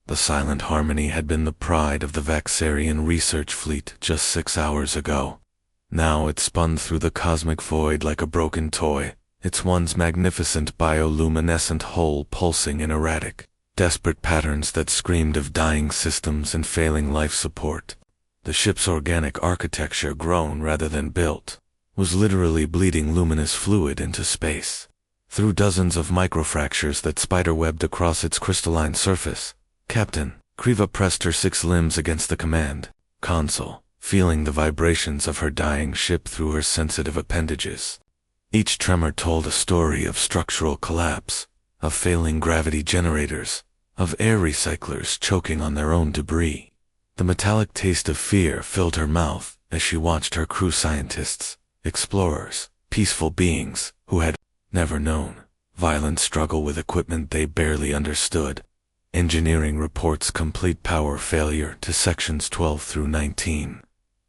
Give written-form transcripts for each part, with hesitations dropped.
The Silent Harmony had been the pride of the Vaxarian research fleet just 6 hours ago. Now it spun through the cosmic void like a broken toy, its once magnificent bioluminescent hull pulsing in erratic, desperate patterns that screamed of dying systems and failing life support. The ship's organic architecture, grown rather than built, was literally bleeding luminous fluid into space. Through dozens of microfractures that spiderwebbed across its crystalline surface, Captain Kriva pressed her 6 limbs against the command console, feeling the vibrations of her dying ship through her sensitive appendages. Each tremor told a story of structural collapse, of failing gravity generators, of air recyclers choking on their own debris. The metallic taste of fear filled her mouth as she watched her crew, scientists, explorers, peaceful beings who had never known violent struggle with equipment they barely understood. Engineering reports complete power failure to sections 12 through 19.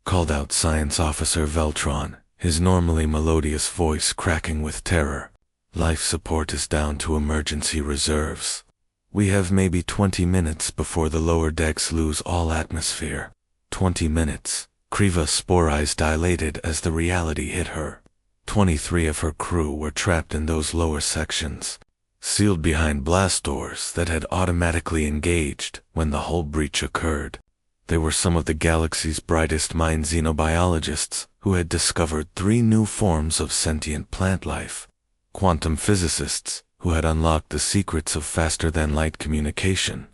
Called out Science Officer Veltron, his normally melodious voice cracking with terror. Life support is down to emergency reserves. We have maybe 20 minutes before the lower decks lose all atmosphere. 20 minutes. Kriva's spore eyes dilated as the reality hit her. 23 of her crew were trapped in those lower sections, sealed behind blast doors that had automatically engaged when the hull breach occurred. They were some of the galaxy's brightest mind xenobiologists who had discovered 3 new forms of sentient plant life, quantum physicists who had unlocked the secrets of faster-than-light communication,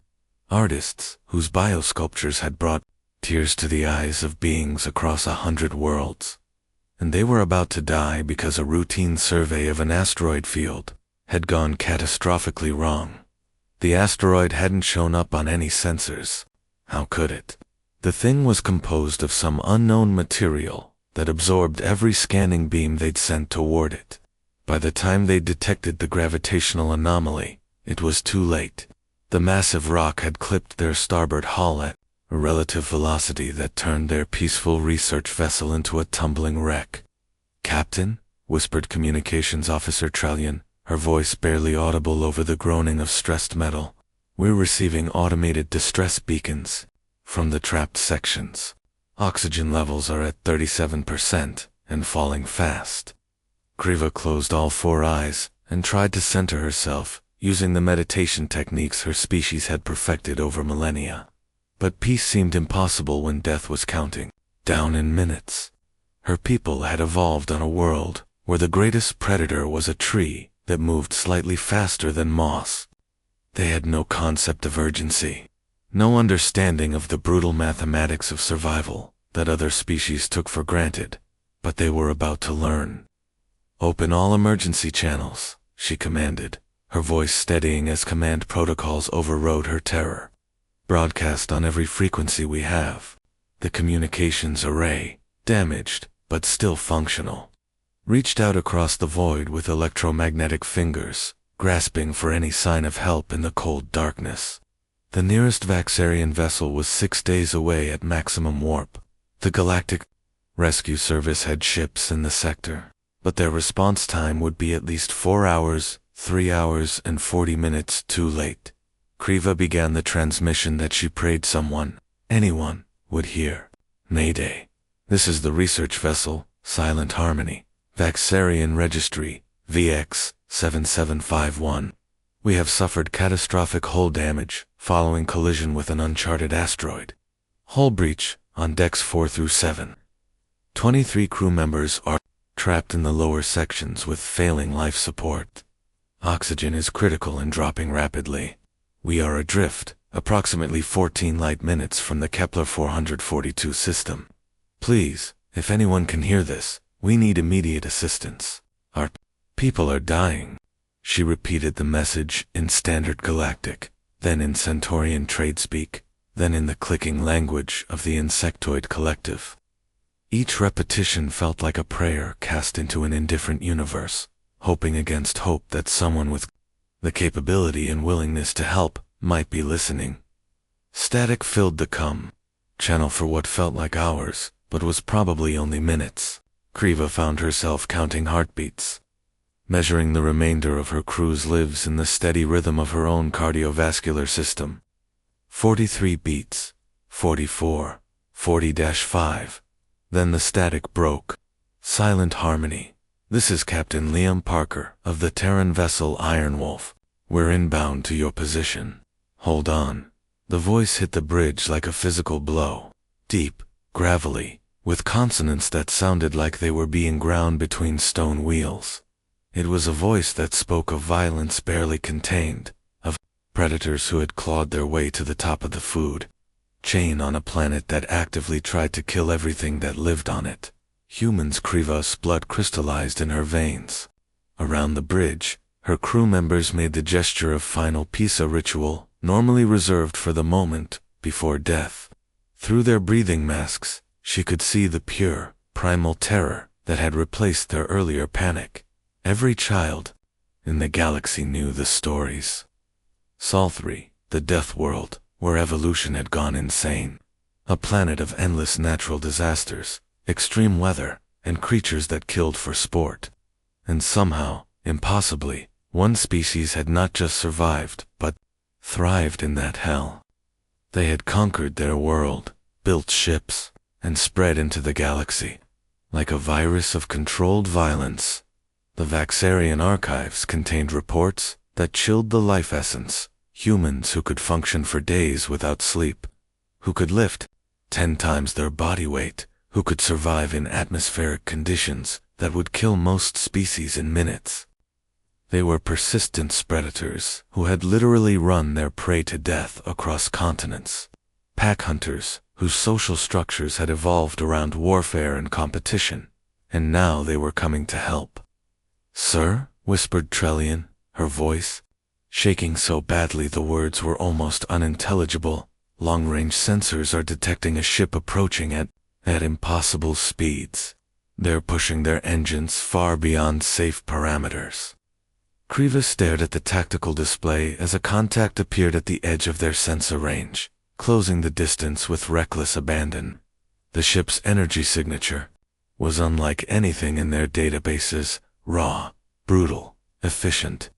artists whose biosculptures had brought tears to the eyes of beings across 100 worlds. And they were about to die because a routine survey of an asteroid field had gone catastrophically wrong. The asteroid hadn't shown up on any sensors. How could it? The thing was composed of some unknown material that absorbed every scanning beam they'd sent toward it. By the time they detected the gravitational anomaly, it was too late. The massive rock had clipped their starboard hull at a relative velocity that turned their peaceful research vessel into a tumbling wreck. "Captain," whispered Communications Officer Trellian, her voice barely audible over the groaning of stressed metal. "We're receiving automated distress beacons from the trapped sections. Oxygen levels are at 37% and falling fast." Kriva closed all 4 eyes and tried to center herself, using the meditation techniques her species had perfected over millennia. But peace seemed impossible when death was counting down in minutes. Her people had evolved on a world where the greatest predator was a tree that moved slightly faster than moss. They had no concept of urgency, no understanding of the brutal mathematics of survival that other species took for granted, but they were about to learn. "Open all emergency channels," she commanded, her voice steadying as command protocols overrode her terror. "Broadcast on every frequency we have." The communications array, damaged but still functional, reached out across the void with electromagnetic fingers, grasping for any sign of help in the cold darkness. The nearest Vaxarian vessel was 6 days away at maximum warp. The Galactic Rescue Service had ships in the sector, but their response time would be at least 4 hours, 3 hours, and 40 minutes too late. Kriva began the transmission that she prayed someone, anyone, would hear. "Mayday. This is the research vessel, Silent Harmony. Vaxarian Registry, VX 7751. We have suffered catastrophic hull damage following collision with an uncharted asteroid. Hull breach on decks 4 through 7. 23 crew members are trapped in the lower sections with failing life support. Oxygen is critical and dropping rapidly. We are adrift, approximately 14 light minutes from the Kepler 442 system. Please, if anyone can hear this, we need immediate assistance. Our people are dying." She repeated the message in Standard Galactic, then in Centaurian tradespeak, then in the clicking language of the Insectoid Collective. Each repetition felt like a prayer cast into an indifferent universe, hoping against hope that someone with the capability and willingness to help might be listening. Static filled the channel for what felt like hours, but was probably only minutes. Kriva found herself counting heartbeats, measuring the remainder of her crew's lives in the steady rhythm of her own cardiovascular system. 43 beats. 44. 40-5. Then the static broke. Silent harmony. This is Captain Liam Parker of the Terran vessel Iron Wolf. We're inbound to your position. Hold on. The voice hit the bridge like a physical blow. Deep, gravelly, with consonants that sounded like they were being ground between stone wheels. It was a voice that spoke of violence barely contained, of predators who had clawed their way to the top of the food chain on a planet that actively tried to kill everything that lived on it. Humans. Kriva's blood crystallized in her veins. Around the bridge, her crew members made the gesture of final Pisa ritual, normally reserved for the moment before death. Through their breathing masks, she could see the pure, primal terror that had replaced their earlier panic. Every child in the galaxy knew the stories. Sol 3, the Death World, where evolution had gone insane. A planet of endless natural disasters, extreme weather, and creatures that killed for sport. And somehow, impossibly, one species had not just survived, but thrived in that hell. They had conquered their world, built ships, and spread into the galaxy. Like a virus of controlled violence, the Vaxarian archives contained reports that chilled the life essence. Humans who could function for days without sleep, who could lift 10 times their body weight, who could survive in atmospheric conditions that would kill most species in minutes. They were persistent predators who had literally run their prey to death across continents. Pack hunters whose social structures had evolved around warfare and competition, and now they were coming to help. "Sir," whispered Trellian, her voice shaking so badly the words were almost unintelligible. "Long-range sensors are detecting a ship approaching at impossible speeds. They're pushing their engines far beyond safe parameters." Kriva stared at the tactical display as a contact appeared at the edge of their sensor range, closing the distance with reckless abandon. The ship's energy signature was unlike anything in their databases, raw, brutal, efficient.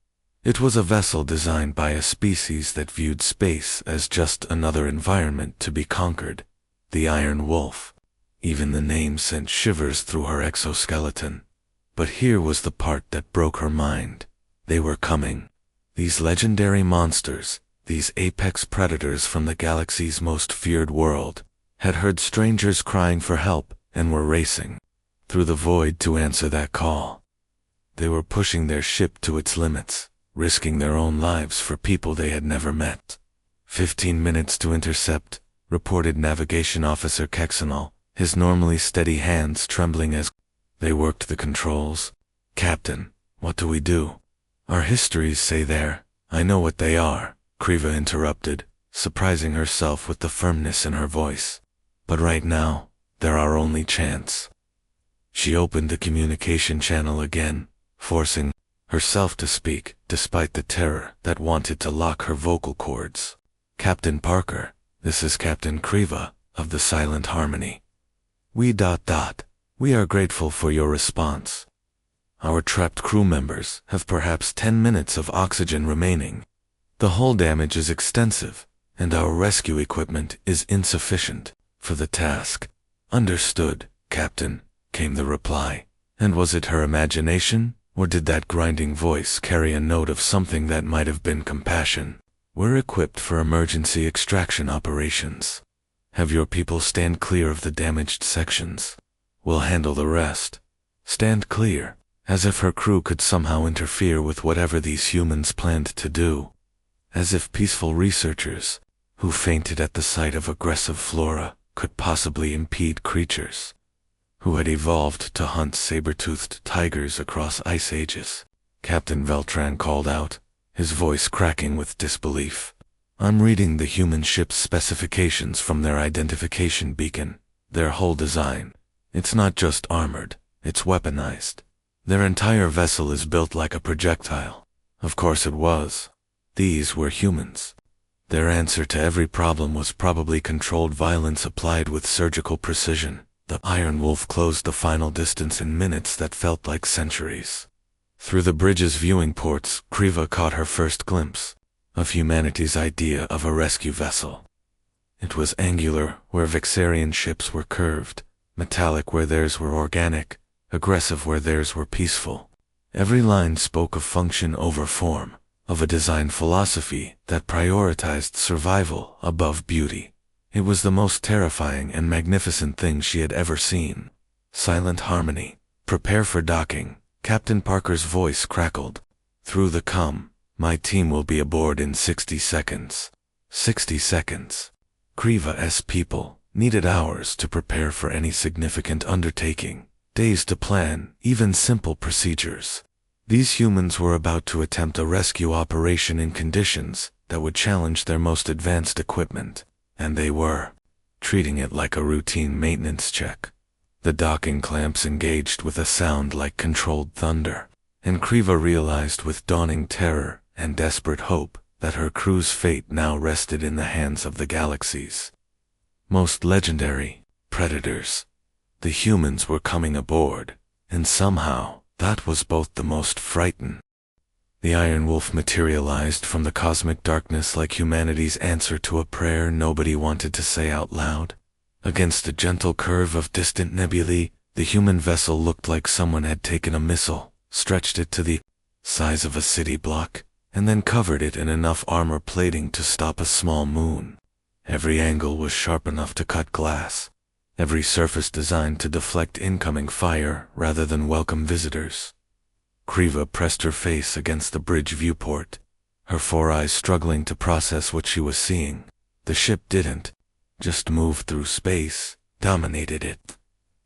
It was a vessel designed by a species that viewed space as just another environment to be conquered. The Iron Wolf. Even the name sent shivers through her exoskeleton. But here was the part that broke her mind. They were coming. These legendary monsters, these apex predators from the galaxy's most feared world, had heard strangers crying for help and were racing through the void to answer that call. They were pushing their ship to its limits, risking their own lives for people they had never met. 15 minutes to intercept, reported Navigation Officer Kexanol, his normally steady hands trembling as they worked the controls. "Captain, what do we do?" "Our histories say there." "I know what they are," Kriva interrupted, surprising herself with the firmness in her voice. "But right now, they're our only chance." She opened the communication channel again, forcing herself to speak, despite the terror that wanted to lock her vocal cords. "Captain Parker, this is Captain Kriva, of the Silent Harmony. We are grateful for your response. Our trapped crew members have perhaps 10 minutes of oxygen remaining. The hull damage is extensive, and our rescue equipment is insufficient for the task." "Understood, Captain," came the reply. And was it her imagination? Or did that grinding voice carry a note of something that might have been compassion? "We're equipped for emergency extraction operations. Have your people stand clear of the damaged sections. We'll handle the rest." Stand clear, as if her crew could somehow interfere with whatever these humans planned to do. As if peaceful researchers, who fainted at the sight of aggressive flora, could possibly impede creatures who had evolved to hunt saber-toothed tigers across ice ages. Captain Veltran called out, his voice cracking with disbelief. "I'm reading the human ship's specifications from their identification beacon, their hull design. It's not just armored, it's weaponized. Their entire vessel is built like a projectile." Of course it was. These were humans. Their answer to every problem was probably controlled violence applied with surgical precision. The Iron Wolf closed the final distance in minutes that felt like centuries. Through the bridge's viewing ports, Kriva caught her first glimpse of humanity's idea of a rescue vessel. It was angular where Vexarian ships were curved, metallic where theirs were organic, aggressive where theirs were peaceful. Every line spoke of function over form, of a design philosophy that prioritized survival above beauty. It was the most terrifying and magnificent thing she had ever seen. Silent harmony. Prepare for docking. Captain Parker's voice crackled. Through the comm, my team will be aboard in 60 seconds. 60 seconds. Kriva's people needed hours to prepare for any significant undertaking, days to plan even simple procedures. These humans were about to attempt a rescue operation in conditions that would challenge their most advanced equipment, and they were treating it like a routine maintenance check. The docking clamps engaged with a sound like controlled thunder, and Kriva realized with dawning terror and desperate hope that her crew's fate now rested in the hands of the galaxy's most legendary predators. The humans were coming aboard, and somehow that was both the most frightening. The Iron Wolf materialized from the cosmic darkness like humanity's answer to a prayer nobody wanted to say out loud. Against the gentle curve of distant nebulae, the human vessel looked like someone had taken a missile, stretched it to the size of a city block, and then covered it in enough armor plating to stop a small moon. Every angle was sharp enough to cut glass, every surface designed to deflect incoming fire rather than welcome visitors. Kriva pressed her face against the bridge viewport, her 4 eyes struggling to process what she was seeing. The ship didn't just move through space, dominated it,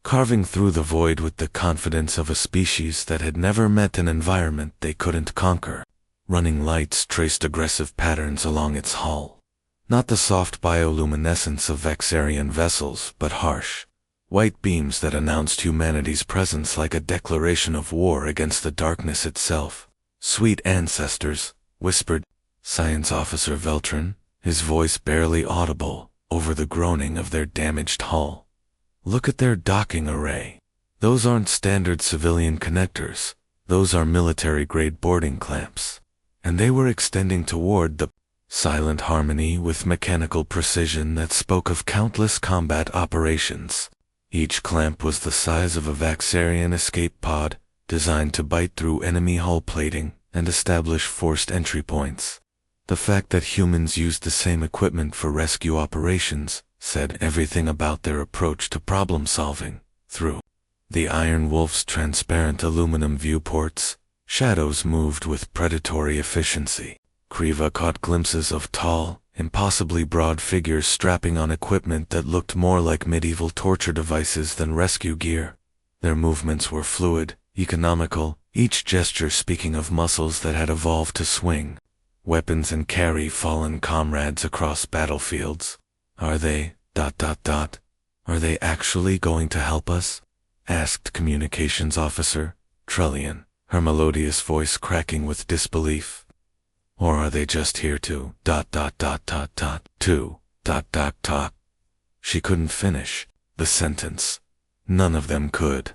carving through the void with the confidence of a species that had never met an environment they couldn't conquer. Running lights traced aggressive patterns along its hull. Not the soft bioluminescence of Vexarian vessels, but harsh, white beams that announced humanity's presence like a declaration of war against the darkness itself. "Sweet ancestors," whispered Science Officer Veltrin, his voice barely audible over the groaning of their damaged hull. "Look at their docking array. Those aren't standard civilian connectors. Those are military-grade boarding clamps." And they were extending toward the silent harmony with mechanical precision that spoke of countless combat operations. Each clamp was the size of a Vaxarian escape pod, designed to bite through enemy hull plating and establish forced entry points. The fact that humans used the same equipment for rescue operations said everything about their approach to problem-solving. Through the Iron Wolf's transparent aluminum viewports, shadows moved with predatory efficiency. Kriva caught glimpses of tall, impossibly broad figures strapping on equipment that looked more like medieval torture devices than rescue gear. Their movements were fluid, economical, each gesture speaking of muscles that had evolved to swing weapons and carry fallen comrades across battlefields. "Are they, are they actually going to help us?" asked Communications Officer Trellian, her melodious voice cracking with disbelief. "Or are they just here to, She couldn't finish the sentence. None of them could.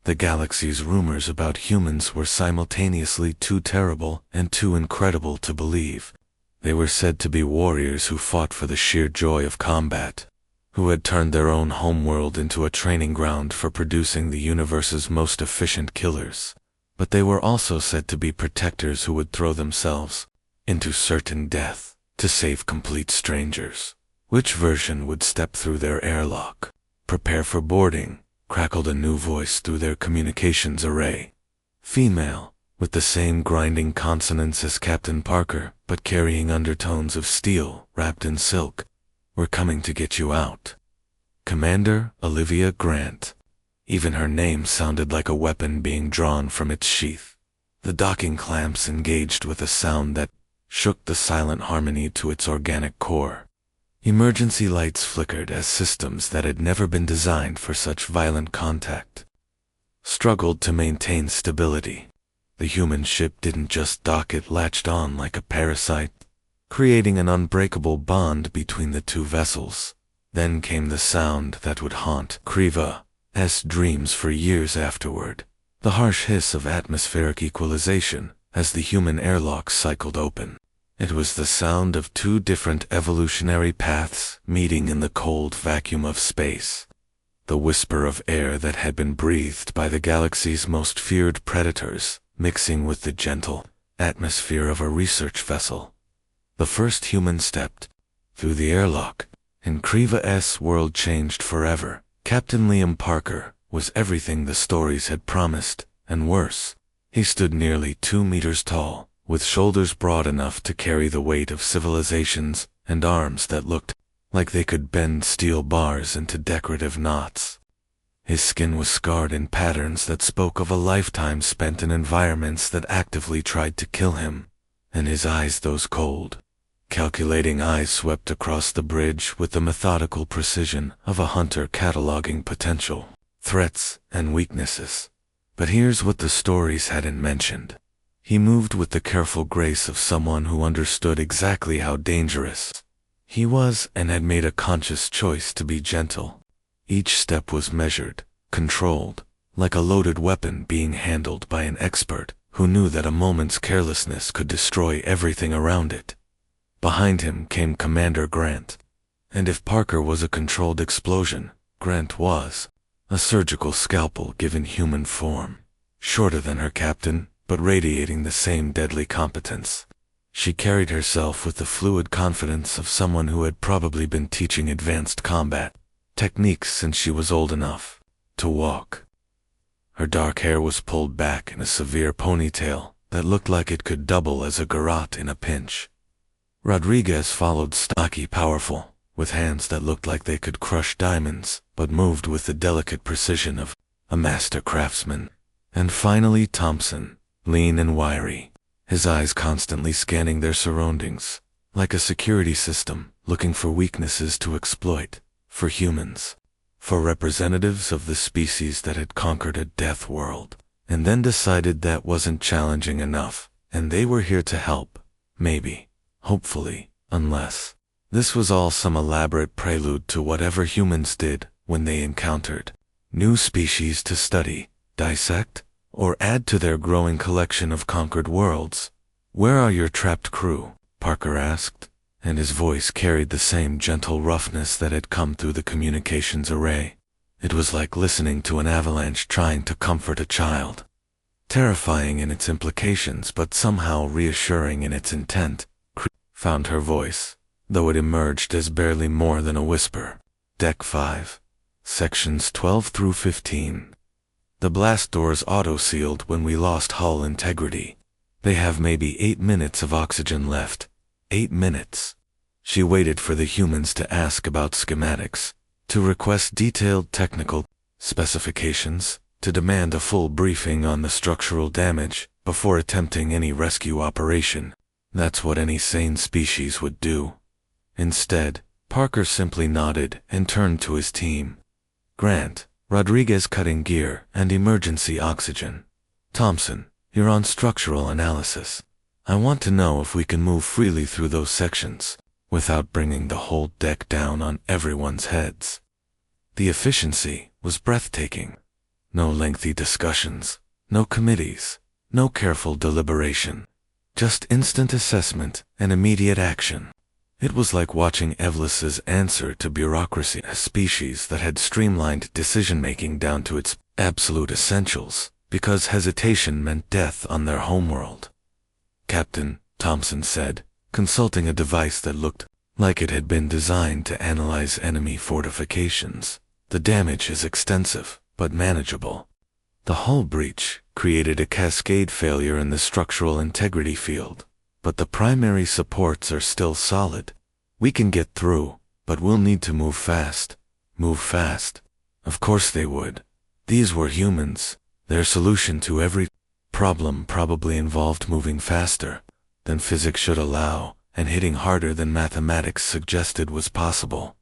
The galaxy's rumors about humans were simultaneously too terrible and too incredible to believe. They were said to be warriors who fought for the sheer joy of combat, who had turned their own homeworld into a training ground for producing the universe's most efficient killers. But they were also said to be protectors who would throw themselves into certain death to save complete strangers. Which version would step through their airlock? "Prepare for boarding," crackled a new voice through their communications array. Female, with the same grinding consonants as Captain Parker, but carrying undertones of steel wrapped in silk. "We're coming to get you out. Commander Olivia Grant." Even her name sounded like a weapon being drawn from its sheath. The docking clamps engaged with a sound that shook the silent harmony to its organic core. Emergency lights flickered as systems that had never been designed for such violent contact struggled to maintain stability. The human ship didn't just dock, it latched on like a parasite, creating an unbreakable bond between the two vessels. Then came the sound that would haunt Kriva's dreams for years afterward, the harsh hiss of atmospheric equalization as the human airlock cycled open. It was the sound of two different evolutionary paths meeting in the cold vacuum of space. The whisper of air that had been breathed by the galaxy's most feared predators, mixing with the gentle atmosphere of a research vessel. The first human stepped through the airlock, and Kriva's world changed forever. Captain Liam Parker was everything the stories had promised, and worse. He stood nearly 2 meters tall, with shoulders broad enough to carry the weight of civilizations, and arms that looked like they could bend steel bars into decorative knots. His skin was scarred in patterns that spoke of a lifetime spent in environments that actively tried to kill him, and his eyes, those cold, calculating eyes, swept across the bridge with the methodical precision of a hunter cataloging potential threats and weaknesses. But here's what the stories hadn't mentioned. He moved with the careful grace of someone who understood exactly how dangerous he was and had made a conscious choice to be gentle. Each step was measured, controlled, like a loaded weapon being handled by an expert who knew that a moment's carelessness could destroy everything around it. Behind him came Commander Grant. And if Parker was a controlled explosion, Grant was a surgical scalpel given human form. Shorter than her captain, but radiating the same deadly competence. She carried herself with the fluid confidence of someone who had probably been teaching advanced combat techniques since she was old enough to walk. Her dark hair was pulled back in a severe ponytail that looked like it could double as a garrote in a pinch. Rodriguez followed, stocky, powerful, with hands that looked like they could crush diamonds, but moved with the delicate precision of a master craftsman. And finally Thompson, lean and wiry, his eyes constantly scanning their surroundings, like a security system looking for weaknesses to exploit, for humans, for representatives of the species that had conquered a death world, and then decided that wasn't challenging enough, and they were here to help, maybe, hopefully, unless this was all some elaborate prelude to whatever humans did when they encountered new species to study, dissect, or add to their growing collection of conquered worlds. "Where are your trapped crew?" Parker asked, and his voice carried the same gentle roughness that had come through the communications array. It was like listening to an avalanche trying to comfort a child. Terrifying in its implications, but somehow reassuring in its intent. Found her voice, though it emerged as barely more than a whisper. Deck 5. Sections 12 through 15. The blast doors auto-sealed when we lost hull integrity. They have maybe 8 minutes of oxygen left. 8 minutes. She waited for the humans to ask about schematics, to request detailed technical specifications, to demand a full briefing on the structural damage before attempting any rescue operation. That's what any sane species would do. Instead, Parker simply nodded and turned to his team. Grant, Rodriguez cutting gear and emergency oxygen. Thompson, you're on structural analysis. I want to know if we can move freely through those sections, without bringing the whole deck down on everyone's heads. The efficiency was breathtaking. No lengthy discussions, no committees, no careful deliberation. Just instant assessment and immediate action. It was like watching Evlis's answer to bureaucracy, a species that had streamlined decision-making down to its absolute essentials, because hesitation meant death on their homeworld. "Captain," Thompson said, consulting a device that looked like it had been designed to analyze enemy fortifications. "The damage is extensive, but manageable. The hull breach created a cascade failure in the structural integrity field, but the primary supports are still solid. We can get through, but we'll need to move fast." Move fast? Of course they would. These were humans. Their solution to every problem probably involved moving faster than physics should allow, and hitting harder than mathematics suggested was possible.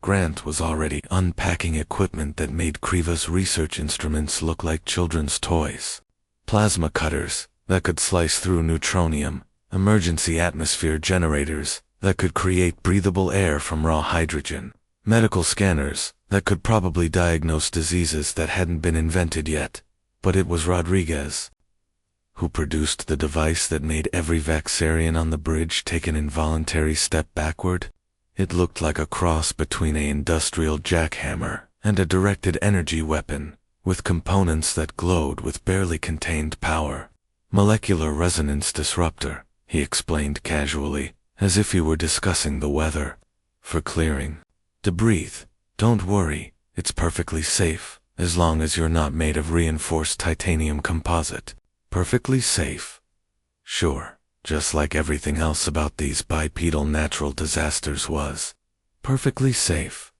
Grant was already unpacking equipment that made Kriva's research instruments look like children's toys. Plasma cutters that could slice through neutronium, emergency atmosphere generators that could create breathable air from raw hydrogen, medical scanners that could probably diagnose diseases that hadn't been invented yet. But it was Rodriguez. who produced the device that made every Vaxarian on the bridge take an involuntary step backward. It looked like a cross between an industrial jackhammer and a directed energy weapon, with components that glowed with barely contained power. Molecular resonance disruptor, he explained casually, as if he were discussing the weather. For clearing. To breathe. Don't worry, it's perfectly safe, as long as you're not made of reinforced titanium composite. Perfectly safe. Sure, just like everything else about these bipedal natural disasters was. Perfectly safe.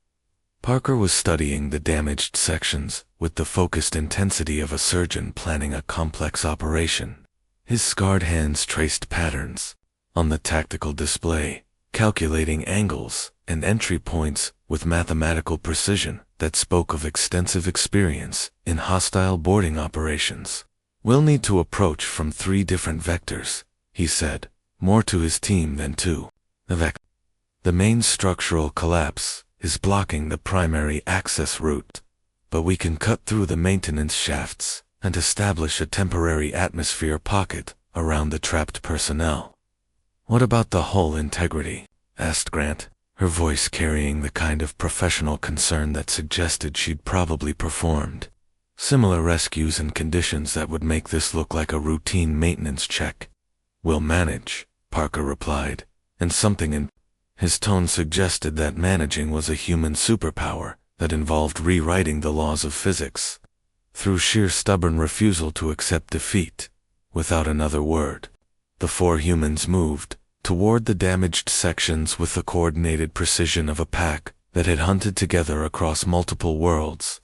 Parker was studying the damaged sections with the focused intensity of a surgeon planning a complex operation. His scarred hands traced patterns on the tactical display, calculating angles and entry points with mathematical precision that spoke of extensive experience in hostile boarding operations. We'll need to approach from 3 different vectors, he said, more to his team than to the main structural collapse is blocking the primary access route, but we can cut through the maintenance shafts and establish a temporary atmosphere pocket around the trapped personnel. What about the hull integrity? Asked Grant, her voice carrying the kind of professional concern that suggested she'd probably performed similar rescues in conditions that would make this look like a routine maintenance check. We'll manage, Parker replied, and something in his tone suggested that managing was a human superpower that involved rewriting the laws of physics. Through sheer stubborn refusal to accept defeat, without another word, the 4 humans moved toward the damaged sections with the coordinated precision of a pack that had hunted together across multiple worlds.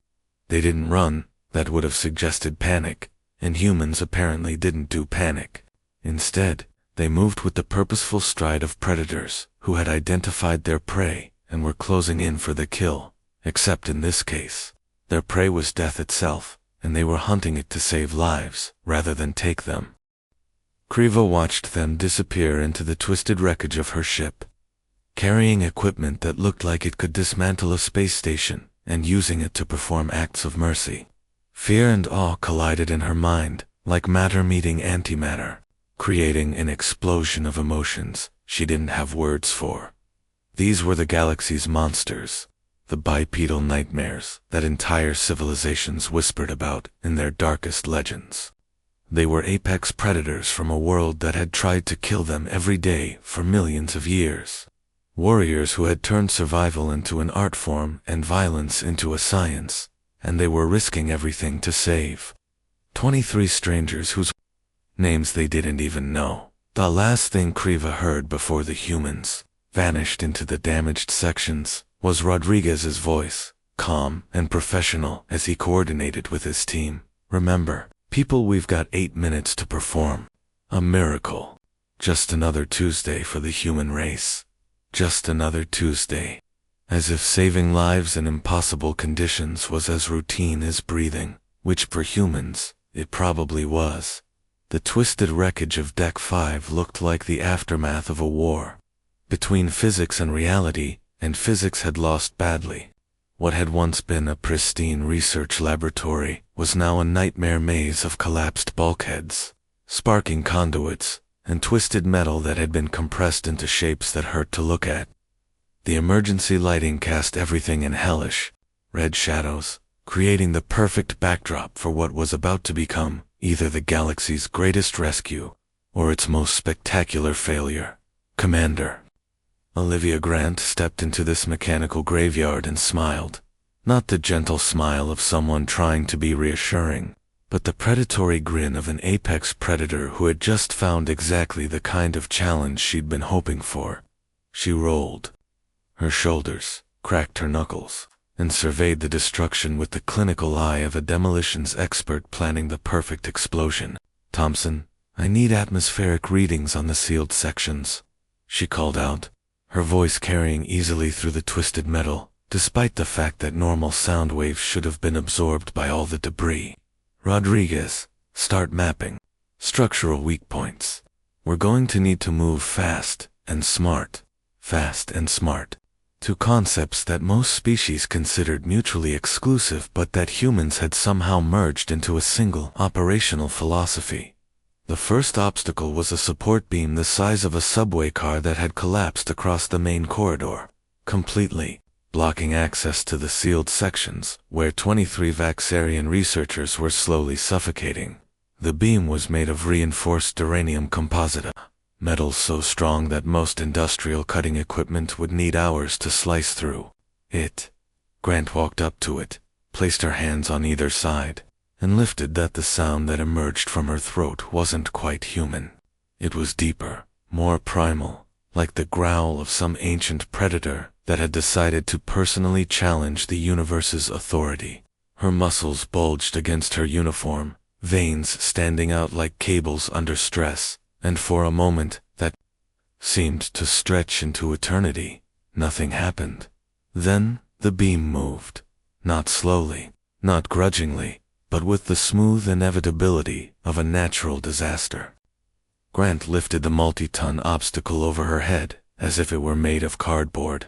They didn't run, that would have suggested panic, and humans apparently didn't do panic. Instead, they moved with the purposeful stride of predators who had identified their prey and were closing in for the kill, except in this case, their prey was death itself, and they were hunting it to save lives rather than take them. Kriva watched them disappear into the twisted wreckage of her ship, carrying equipment that looked like it could dismantle a space station and using it to perform acts of mercy. Fear and awe collided in her mind, like matter meeting antimatter, creating an explosion of emotions she didn't have words for. These were the galaxy's monsters, the bipedal nightmares that entire civilizations whispered about in their darkest legends. They were apex predators from a world that had tried to kill them every day for millions of years. Warriors who had turned survival into an art form and violence into a science, and they were risking everything to save 23 strangers whose names they didn't even know. The last thing Kriva heard before the humans vanished into the damaged sections was Rodriguez's voice, calm and professional as he coordinated with his team. Remember, people, we've got 8 minutes to perform a miracle. Just another Tuesday for the human race. Just another Tuesday. As if saving lives in impossible conditions was as routine as breathing, which for humans, it probably was. The twisted wreckage of Deck 5 looked like the aftermath of a war between physics and reality, and physics had lost badly. What had once been a pristine research laboratory was now a nightmare maze of collapsed bulkheads, sparking conduits, and twisted metal that had been compressed into shapes that hurt to look at. The emergency lighting cast everything in hellish, red shadows, creating the perfect backdrop for what was about to become either the galaxy's greatest rescue or its most spectacular failure. Commander. Olivia Grant stepped into this mechanical graveyard and smiled, not the gentle smile of someone trying to be reassuring, but the predatory grin of an apex predator who had just found exactly the kind of challenge she'd been hoping for. She rolled her shoulders, cracked her knuckles, and surveyed the destruction with the clinical eye of a demolitions expert planning the perfect explosion. Thompson, I need atmospheric readings on the sealed sections, she called out, her voice carrying easily through the twisted metal, despite the fact that normal sound waves should have been absorbed by all the debris. Rodriguez, start mapping structural weak points. We're going to need to move fast and smart. Fast and smart. 2 concepts that most species considered mutually exclusive but that humans had somehow merged into a single operational philosophy. The first obstacle was a support beam the size of a subway car that had collapsed across the main corridor, completely blocking access to the sealed sections where 23 Vaxarian researchers were slowly suffocating. The beam was made of reinforced duranium composite, metal so strong that most industrial cutting equipment would need hours to slice through it. Grant walked up to it, placed her hands on either side, and lifted that. The sound that emerged from her throat wasn't quite human. It was deeper, more primal, like the growl of some ancient predator that had decided to personally challenge the universe's authority. Her muscles bulged against her uniform, veins standing out like cables under stress, and for a moment that seemed to stretch into eternity, nothing happened. Then the beam moved, not slowly, not grudgingly, but with the smooth inevitability of a natural disaster. Grant lifted the multi-ton obstacle over her head as if it were made of cardboard,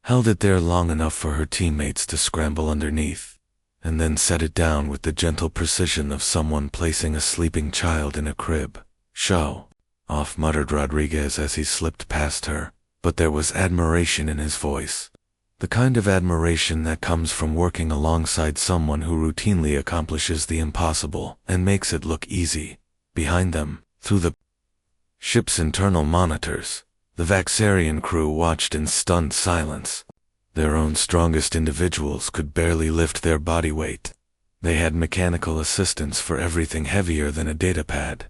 held it there long enough for her teammates to scramble underneath, and then set it down with the gentle precision of someone placing a sleeping child in a crib. "Show off," muttered Rodriguez as he slipped past her, but there was admiration in his voice. The kind of admiration that comes from working alongside someone who routinely accomplishes the impossible and makes it look easy. Behind them, through the ship's internal monitors, the Vaxarian crew watched in stunned silence. Their own strongest individuals could barely lift their body weight. They had mechanical assistance for everything heavier than a datapad.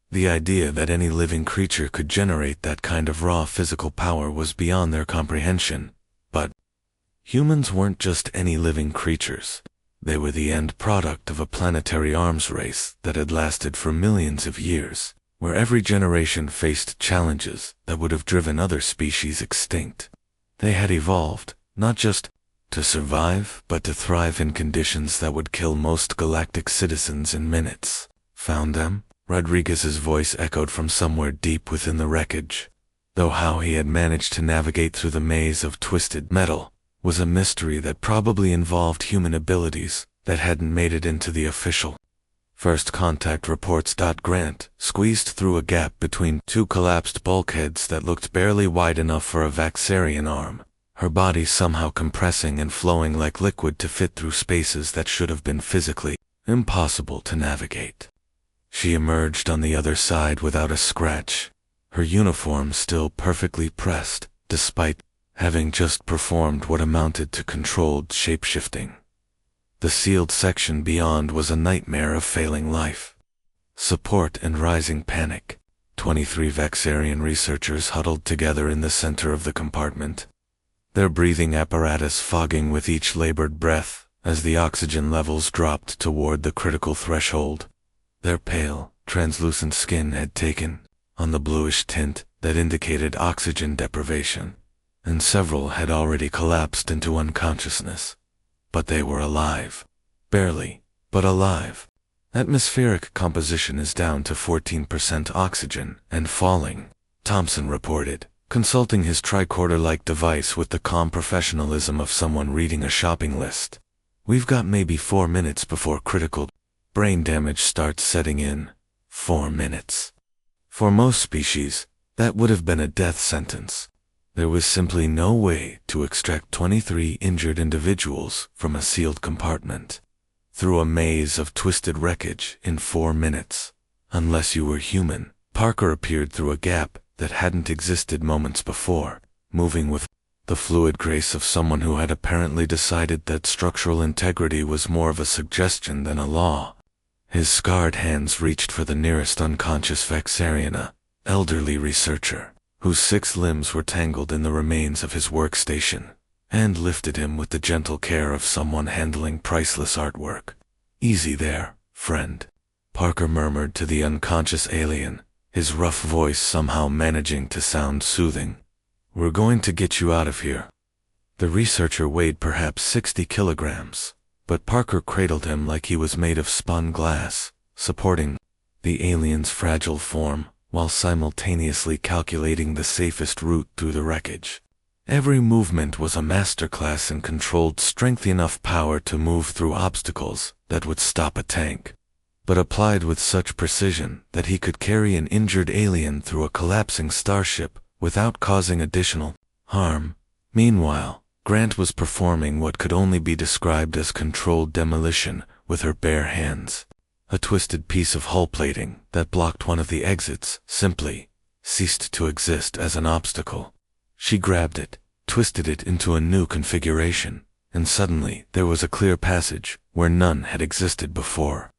The idea that any living creature could generate that kind of raw physical power was beyond their comprehension. But humans weren't just any living creatures. They were the end product of a planetary arms race that had lasted for millions of years, where every generation faced challenges that would have driven other species extinct. They had evolved, not just to survive, but to thrive in conditions that would kill most galactic citizens in minutes. "Found them?" Rodriguez's voice echoed from somewhere deep within the wreckage, though how he had managed to navigate through the maze of twisted metal was a mystery that probably involved human abilities that hadn't made it into the official first contact reports. Grant squeezed through a gap between two collapsed bulkheads that looked barely wide enough for a Vaxarian arm, her body somehow compressing and flowing like liquid to fit through spaces that should have been physically impossible to navigate. She emerged on the other side without a scratch, her uniform still perfectly pressed, despite having just performed what amounted to controlled shapeshifting. The sealed section beyond was a nightmare of failing life, support and rising panic. 23 Vaxarian researchers huddled together in the center of the compartment, their breathing apparatus fogging with each labored breath as the oxygen levels dropped toward the critical threshold. Their pale, translucent skin had taken on the bluish tint that indicated oxygen deprivation, and several had already collapsed into unconsciousness. But they were alive. Barely, but alive. "Atmospheric composition is down to 14% oxygen and falling," Thompson reported, consulting his tricorder-like device with the calm professionalism of someone reading a shopping list. "We've got maybe 4 minutes before critical brain damage starts setting in." 4 minutes. For most species, that would have been a death sentence. There was simply no way to extract 23 injured individuals from a sealed compartment through a maze of twisted wreckage in 4 minutes. Unless you were human. Parker appeared through a gap that hadn't existed moments before, moving with the fluid grace of someone who had apparently decided that structural integrity was more of a suggestion than a law. His scarred hands reached for the nearest unconscious Vaxarian, elderly researcher, whose 6 limbs were tangled in the remains of his workstation, and lifted him with the gentle care of someone handling priceless artwork. "Easy there, friend," Parker murmured to the unconscious alien, his rough voice somehow managing to sound soothing. "We're going to get you out of here." The researcher weighed perhaps 60 kilograms, but Parker cradled him like he was made of spun glass, supporting the alien's fragile form while simultaneously calculating the safest route through the wreckage. Every movement was a masterclass in controlled strength, enough power to move through obstacles that would stop a tank, but applied with such precision that he could carry an injured alien through a collapsing starship without causing additional harm. Meanwhile, Grant was performing what could only be described as controlled demolition with her bare hands. A twisted piece of hull plating that blocked one of the exits simply ceased to exist as an obstacle. She grabbed it, twisted it into a new configuration, and suddenly there was a clear passage where none had existed before.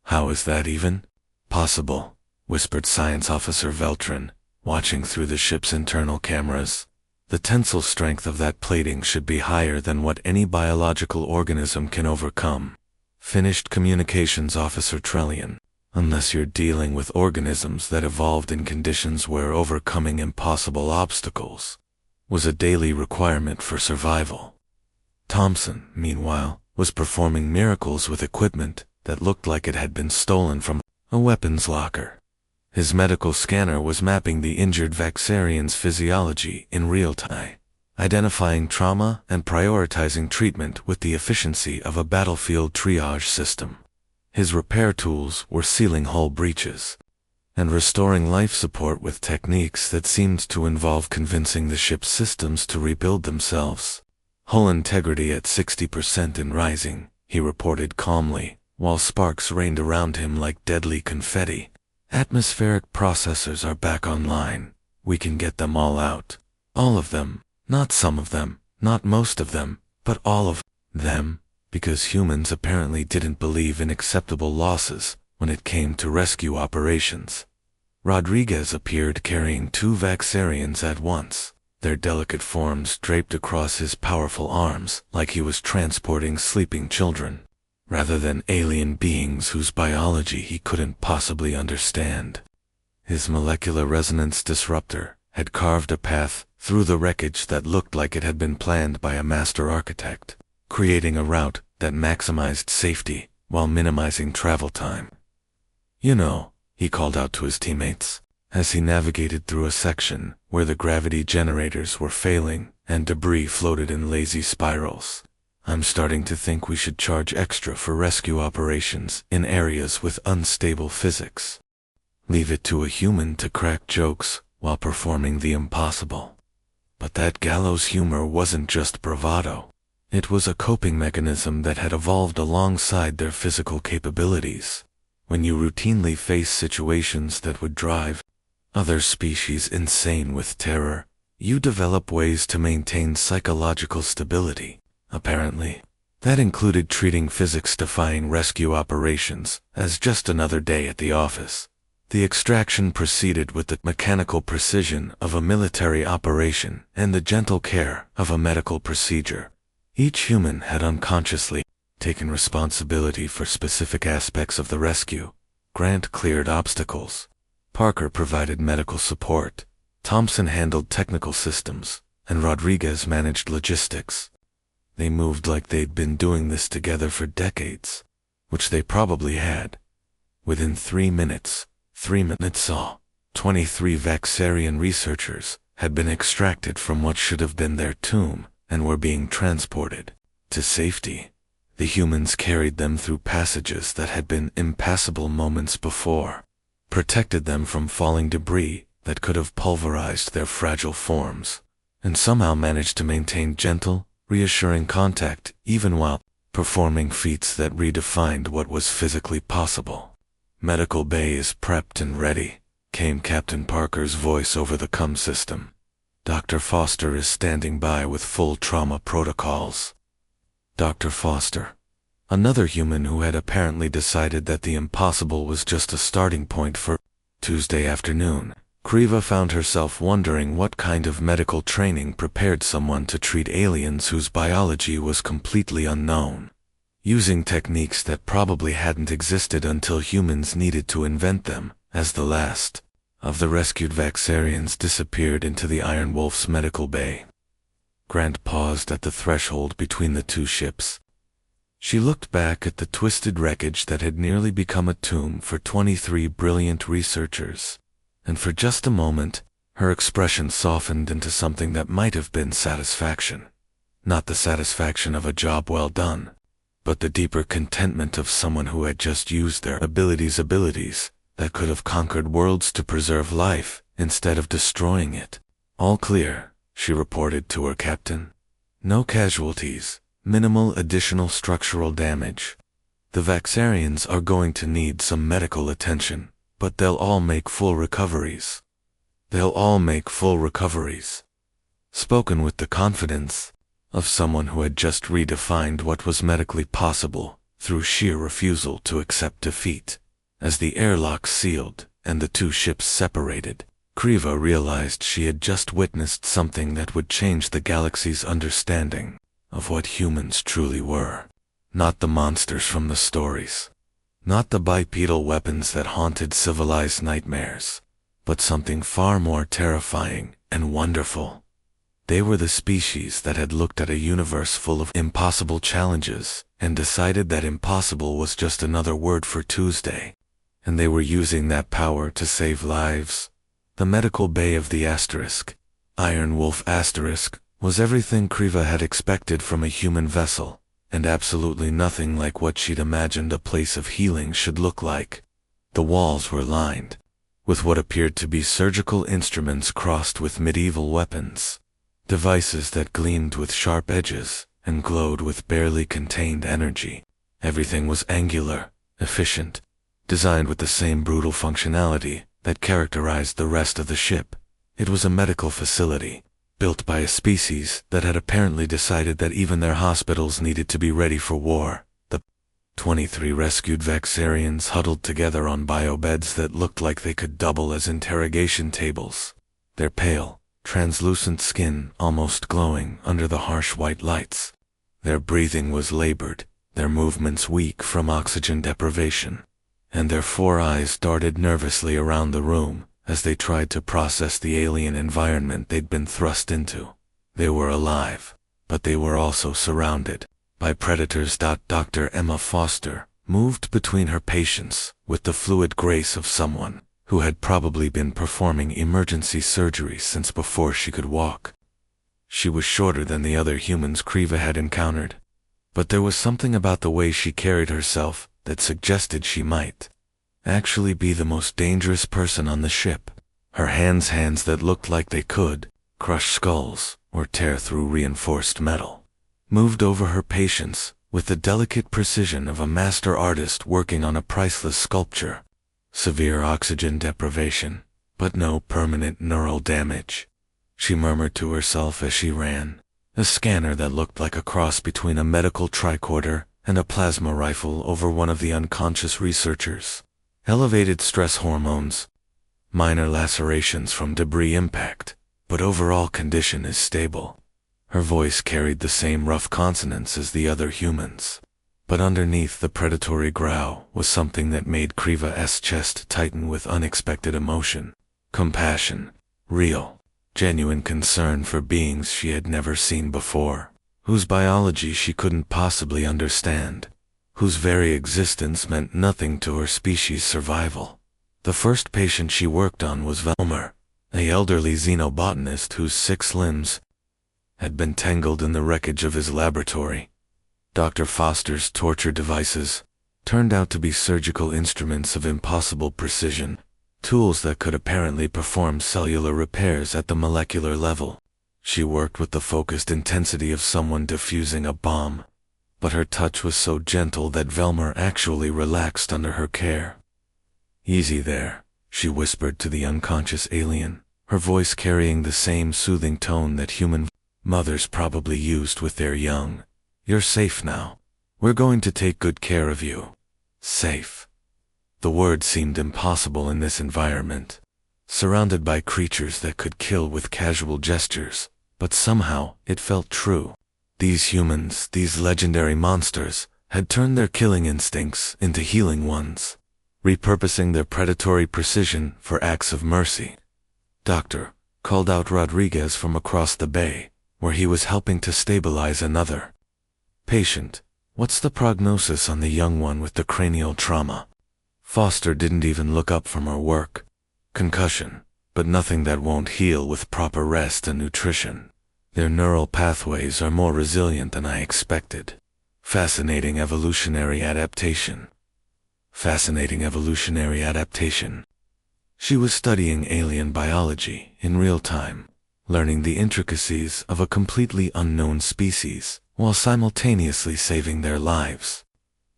"How is that even possible?" whispered Science Officer Veltrin, watching through the ship's internal cameras. "The tensile strength of that plating should be higher than what any biological organism can overcome," finished Communications Officer Trellian. "Unless you're dealing with organisms that evolved in conditions where overcoming impossible obstacles was a daily requirement for survival." Thompson, meanwhile, was performing miracles with equipment that looked like it had been stolen from a weapons locker. His medical scanner was mapping the injured Vaxarian's physiology in real time, identifying trauma and prioritizing treatment with the efficiency of a battlefield triage system. His repair tools were sealing hull breaches and restoring life support with techniques that seemed to involve convincing the ship's systems to rebuild themselves. "Hull integrity at 60% and rising," he reported calmly, while sparks rained around him like deadly confetti. "Atmospheric processors are back online. We can get them all out. All of them. Not some of them, not most of them, but all of them, because humans apparently didn't believe in acceptable losses when it came to rescue operations." Rodriguez appeared carrying 2 Vaxarians at once, their delicate forms draped across his powerful arms like he was transporting sleeping children, rather than alien beings whose biology he couldn't possibly understand. His molecular resonance disruptor had carved a path through the wreckage that looked like it had been planned by a master architect, creating a route that maximized safety while minimizing travel time. "You know," he called out to his teammates, as he navigated through a section where the gravity generators were failing and debris floated in lazy spirals, "I'm starting to think we should charge extra for rescue operations in areas with unstable physics. Leave it to a human to crack jokes while performing the impossible." But that gallows humor wasn't just bravado. It was a coping mechanism that had evolved alongside their physical capabilities. When you routinely face situations that would drive other species insane with terror, you develop ways to maintain psychological stability, apparently. That included treating physics-defying rescue operations as just another day at the office. The extraction proceeded with the mechanical precision of a military operation and the gentle care of a medical procedure. Each human had unconsciously taken responsibility for specific aspects of the rescue. Grant cleared obstacles. Parker provided medical support. Thompson handled technical systems, and Rodriguez managed logistics. They moved like they'd been doing this together for decades, which they probably had. Within 3 minutes saw 23 Vaxarian researchers had been extracted from what should have been their tomb and were being transported to safety. The humans carried them through passages that had been impassable moments before, protected them from falling debris that could have pulverized their fragile forms, and somehow managed to maintain gentle, reassuring contact even while performing feats that redefined what was physically possible. "Medical bay is prepped and ready," came Captain Parker's voice over the comm system. "Dr. Foster is standing by with full trauma protocols." Dr. Foster, another human who had apparently decided that the impossible was just a starting point for Tuesday afternoon. Kriva found herself wondering what kind of medical training prepared someone to treat aliens whose biology was completely unknown, using techniques that probably hadn't existed until humans needed to invent them. As the last of the rescued Vaxarians disappeared into the Iron Wolf's medical bay, Grant paused at the threshold between the 2 ships. She looked back at the twisted wreckage that had nearly become a tomb for 23 brilliant researchers, and for just a moment, her expression softened into something that might have been satisfaction. Not the satisfaction of a job well done, but the deeper contentment of someone who had just used their abilities that could have conquered worlds to preserve life instead of destroying it. All clear, she reported to her captain. No casualties, minimal additional structural damage. The Vaxarians are going to need some medical attention, but they'll all make full recoveries. Spoken with the confidence of someone who had just redefined what was medically possible through sheer refusal to accept defeat. As the airlocks sealed and the two ships separated, Kriva realized she had just witnessed something that would change the galaxy's understanding of what humans truly were. Not the monsters from the stories, not the bipedal weapons that haunted civilized nightmares, but something far more terrifying and wonderful. They were the species that had looked at a universe full of impossible challenges and decided that impossible was just another word for Tuesday. And they were using that power to save lives. The medical bay of the Asterisk, Iron Wolf Asterisk, was everything Kriva had expected from a human vessel, and absolutely nothing like what she'd imagined a place of healing should look like. The walls were lined with what appeared to be surgical instruments crossed with medieval weapons. Devices that gleamed with sharp edges and glowed with barely contained energy. Everything was angular, efficient, designed with the same brutal functionality that characterized the rest of the ship. It was a medical facility, built by a species that had apparently decided that even their hospitals needed to be ready for war. The 23 rescued Vaxarians huddled together on biobeds that looked like they could double as interrogation tables. Their pale, translucent skin almost glowing under the harsh white lights. Their breathing was labored, their movements weak from oxygen deprivation, and their 4 eyes darted nervously around the room as they tried to process the alien environment they'd been thrust into. They were alive, but they were also surrounded by predators. Dr. Emma Foster moved between her patients with the fluid grace of someone who had probably been performing emergency surgery since before she could walk. She was shorter than the other humans Kriva had encountered, but there was something about the way she carried herself that suggested she might actually be the most dangerous person on the ship. Her hands that looked like they could crush skulls or tear through reinforced metal, moved over her patients with the delicate precision of a master artist working on a priceless sculpture. Severe oxygen deprivation, but no permanent neural damage, she murmured to herself as she ran. A scanner that looked like a cross between a medical tricorder and a plasma rifle over one of the unconscious researchers. Elevated stress hormones, minor lacerations from debris impact, but overall condition is stable. Her voice carried the same rough consonants as the other humans, but underneath the predatory growl was something that made Kriva's chest tighten with unexpected emotion, compassion, real, genuine concern for beings she had never seen before, whose biology she couldn't possibly understand, whose very existence meant nothing to her species' survival. The first patient she worked on was Velmer, an elderly xenobotanist whose 6 limbs had been tangled in the wreckage of his laboratory. Dr. Foster's torture devices turned out to be surgical instruments of impossible precision, tools that could apparently perform cellular repairs at the molecular level. She worked with the focused intensity of someone defusing a bomb, but her touch was so gentle that Velmer actually relaxed under her care. "Easy there," she whispered to the unconscious alien, her voice carrying the same soothing tone that human mothers probably used with their young. "You're safe now. We're going to take good care of you." Safe. The word seemed impossible in this environment, surrounded by creatures that could kill with casual gestures, but somehow it felt true. These humans, these legendary monsters, had turned their killing instincts into healing ones, repurposing their predatory precision for acts of mercy. "Doctor," called out Rodriguez from across the bay, where he was helping to stabilize another patient. "What's the prognosis on the young one with the cranial trauma?" Foster didn't even look up from her work. "Concussion, but nothing that won't heal with proper rest and nutrition. Their neural pathways are more resilient than I expected." Fascinating evolutionary adaptation. Fascinating evolutionary adaptation. She was studying alien biology in real time, learning the intricacies of a completely unknown species while simultaneously saving their lives.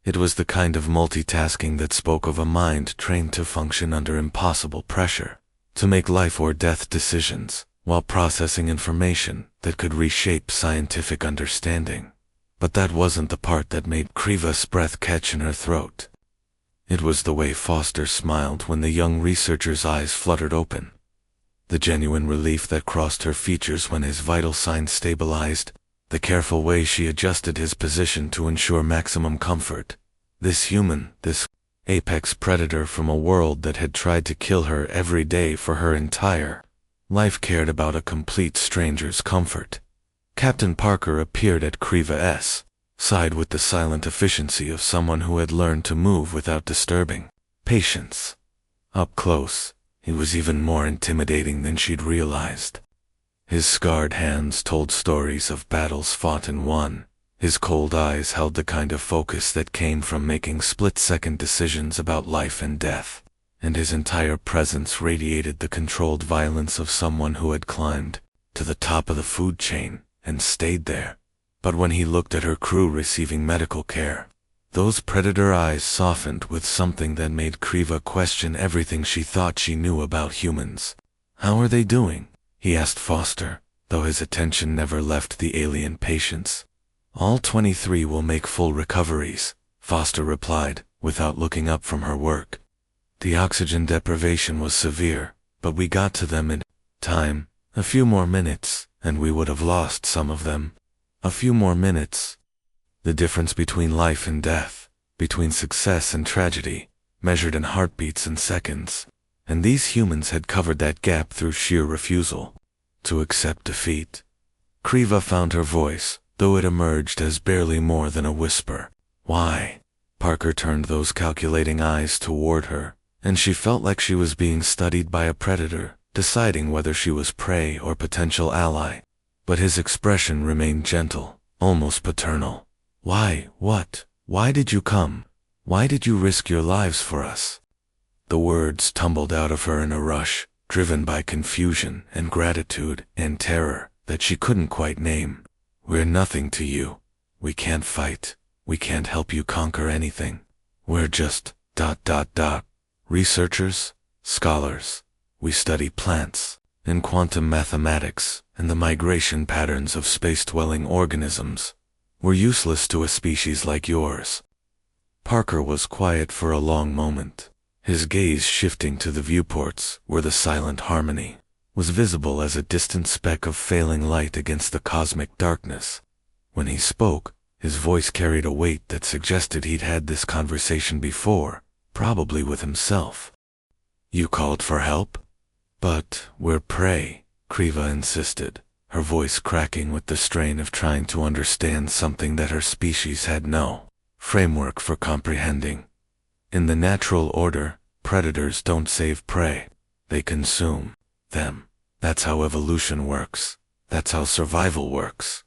It was the kind of multitasking that spoke of a mind trained to function under impossible pressure, to make life or death decisions while processing information that could reshape scientific understanding. But that wasn't the part that made Kriva's breath catch in her throat. It was the way Foster smiled when the young researcher's eyes fluttered open. The genuine relief that crossed her features when his vital signs stabilized, the careful way she adjusted his position to ensure maximum comfort. This human, this apex predator from a world that had tried to kill her every day for her entire life, cared about a complete stranger's comfort. Captain Parker appeared at Kriva's side with the silent efficiency of someone who had learned to move without disturbing patience. Up close, he was even more intimidating than she'd realized. His scarred hands told stories of battles fought and won. His cold eyes held the kind of focus that came from making split-second decisions about life and death, and his entire presence radiated the controlled violence of someone who had climbed to the top of the food chain and stayed there. But when he looked at her crew receiving medical care, those predator eyes softened with something that made Kriva question everything she thought she knew about humans. "How are they doing?" he asked Foster, though his attention never left the alien patients. "All 23 will make full recoveries," Foster replied, without looking up from her work. "The oxygen deprivation was severe, but we got to them in time. A few more minutes, and we would have lost some of them. A few more minutes." The difference between life and death, between success and tragedy, measured in heartbeats and seconds. And these humans had covered that gap through sheer refusal to accept defeat. Kriva found her voice, though it emerged as barely more than a whisper. "Why?" Parker turned those calculating eyes toward her, and she felt like she was being studied by a predator, deciding whether she was prey or potential ally. But his expression remained gentle, almost paternal. "Why? What? Why did you come? Why did you risk your lives for us?" The words tumbled out of her in a rush, driven by confusion and gratitude and terror that she couldn't quite name. "We're nothing to you. We can't fight. We can't help you conquer anything. We're just ... researchers, scholars. We study plants and quantum mathematics and the migration patterns of space-dwelling organisms. We're useless to a species like yours." Parker was quiet for a long moment, his gaze shifting to the viewports where the silent harmony was visible as a distant speck of failing light against the cosmic darkness. When he spoke, his voice carried a weight that suggested he'd had this conversation before, probably with himself. "You called for help?" "But we're prey," Kriva insisted, her voice cracking with the strain of trying to understand something that her species had no framework for comprehending. "In the natural order, predators don't save prey. They consume them. That's how evolution works. That's how survival works."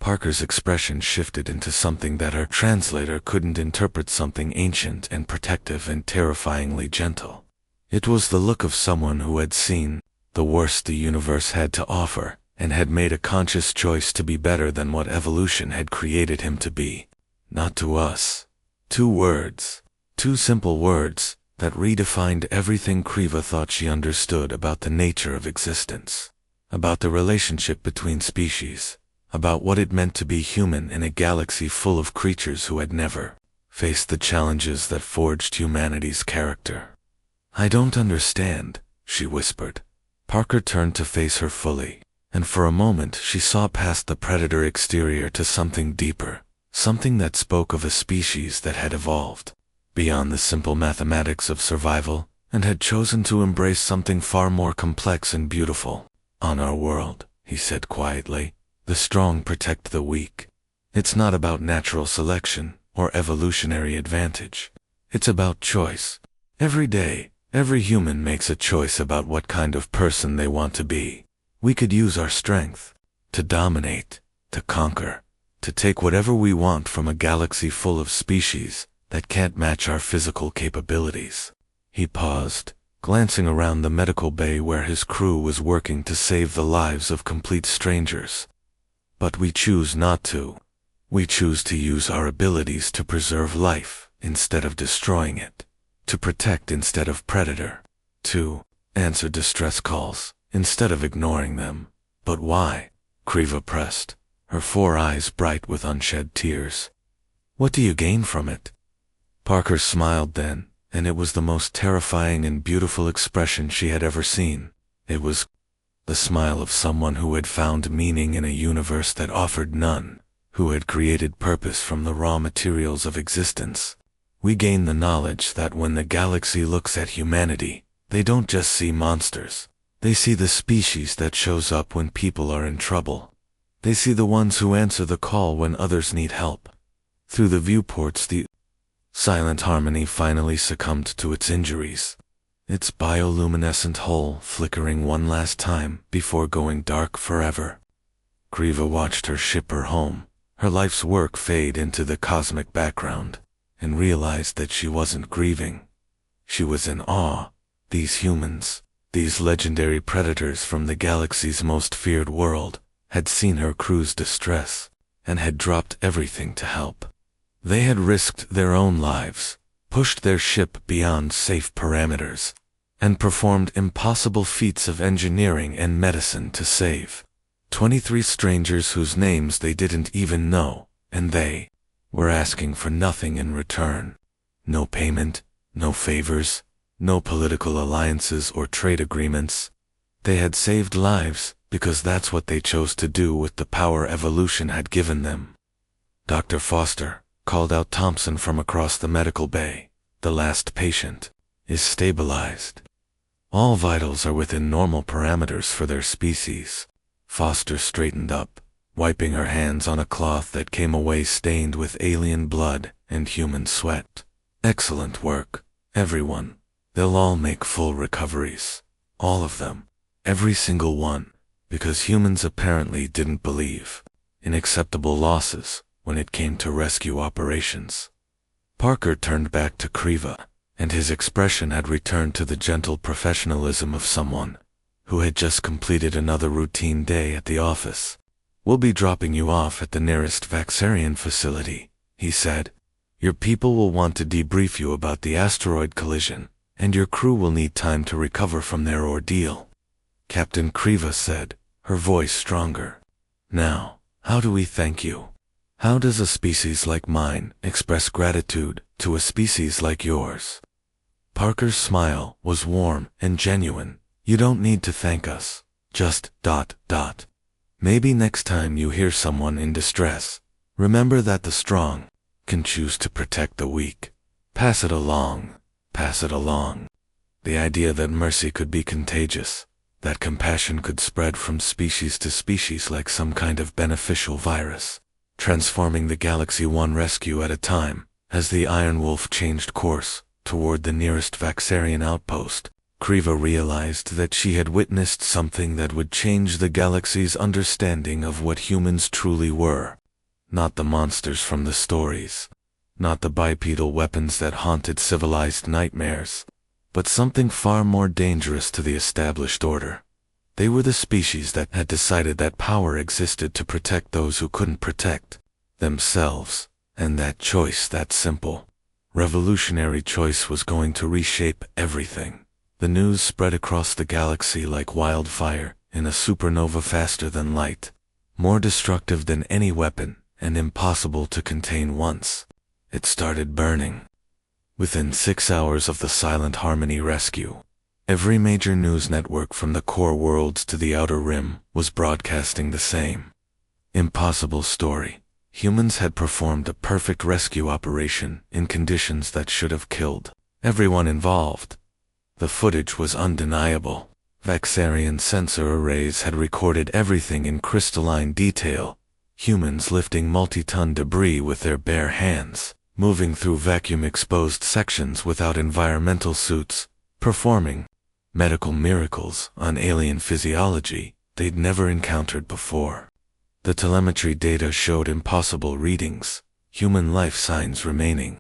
Parker's expression shifted into something that her translator couldn't interpret, something ancient and protective and terrifyingly gentle. It was the look of someone who had seen the worst the universe had to offer and had made a conscious choice to be better than what evolution had created him to be. "Not to us." 2 words. 2 simple words that redefined everything Kriva thought she understood about the nature of existence, about the relationship between species, about what it meant to be human in a galaxy full of creatures who had never faced the challenges that forged humanity's character. "I don't understand," she whispered. Parker turned to face her fully, and for a moment she saw past the predator exterior to something deeper, something that spoke of a species that had evolved beyond the simple mathematics of survival and had chosen to embrace something far more complex and beautiful. "On our world," he said quietly, "the strong protect the weak. It's not about natural selection or evolutionary advantage. It's about choice. Every day, every human makes a choice about what kind of person they want to be. We could use our strength to dominate, to conquer, to take whatever we want from a galaxy full of species that can't match our physical capabilities. He paused, glancing around the medical bay where his crew was working to save the lives of complete strangers. But we choose not to. We choose to use our abilities to preserve life instead of destroying it, to protect instead of predator, to answer distress calls instead of ignoring them. But why? Kriva pressed, her 4 eyes bright with unshed tears. What do you gain from it? Parker smiled then, and it was the most terrifying and beautiful expression she had ever seen. It was the smile of someone who had found meaning in a universe that offered none, who had created purpose from the raw materials of existence. We gain the knowledge that when the galaxy looks at humanity, they don't just see monsters. They see the species that shows up when people are in trouble. They see the ones who answer the call when others need help. Through the viewports, the silent harmony finally succumbed to its injuries, its bioluminescent hull flickering one last time before going dark forever. Kriva watched her ship her home, her life's work fade into the cosmic background, and realized that she wasn't grieving. She was in awe. These humans, these legendary predators from the galaxy's most feared world, had seen her crew's distress, and had dropped everything to help. They had risked their own lives, pushed their ship beyond safe parameters, and performed impossible feats of engineering and medicine to save 23 strangers whose names they didn't even know, and they were asking for nothing in return. No payment, no favors, no political alliances or trade agreements. They had saved lives because that's what they chose to do with the power evolution had given them. Dr. Foster called out Thompson from across the medical bay. The last patient is stabilized. All vitals are within normal parameters for their species. Foster straightened up, wiping her hands on a cloth that came away stained with alien blood and human sweat. Excellent work, everyone. They'll all make full recoveries. All of them. Every single one. Because humans apparently didn't believe in acceptable losses when it came to rescue operations. Parker turned back to Kriva, and his expression had returned to the gentle professionalism of someone who had just completed another routine day at the office. We'll be dropping you off at the nearest Vaxarian facility, he said. Your people will want to debrief you about the asteroid collision, and your crew will need time to recover from their ordeal. Captain Kriva said, her voice stronger. Now, how do we thank you? How does a species like mine express gratitude to a species like yours? Parker's smile was warm and genuine. You don't need to thank us. Just ... Maybe next time you hear someone in distress, remember that the strong can choose to protect the weak. Pass it along. Pass it along. The idea that mercy could be contagious, that compassion could spread from species to species like some kind of beneficial virus, transforming the galaxy one rescue at a time. As the Iron Wolf changed course toward the nearest Vaxarian outpost, Kriva realized that she had witnessed something that would change the galaxy's understanding of what humans truly were. Not the monsters from the stories, not the bipedal weapons that haunted civilized nightmares, but something far more dangerous to the established order. They were the species that had decided that power existed to protect those who couldn't protect themselves, and that choice, that simple, revolutionary choice, was going to reshape everything. The news spread across the galaxy like wildfire in a supernova, faster than light, more destructive than any weapon, and impossible to contain once it started burning. Within 6 hours of the Silent Harmony rescue, every major news network from the core worlds to the Outer Rim was broadcasting the same impossible story. Humans had performed a perfect rescue operation in conditions that should have killed everyone involved. The footage was undeniable. Vaxarian sensor arrays had recorded everything in crystalline detail. Humans lifting multi-ton debris with their bare hands, moving through vacuum-exposed sections without environmental suits, performing medical miracles on alien physiology they'd never encountered before. The telemetry data showed impossible readings, human life signs remaining,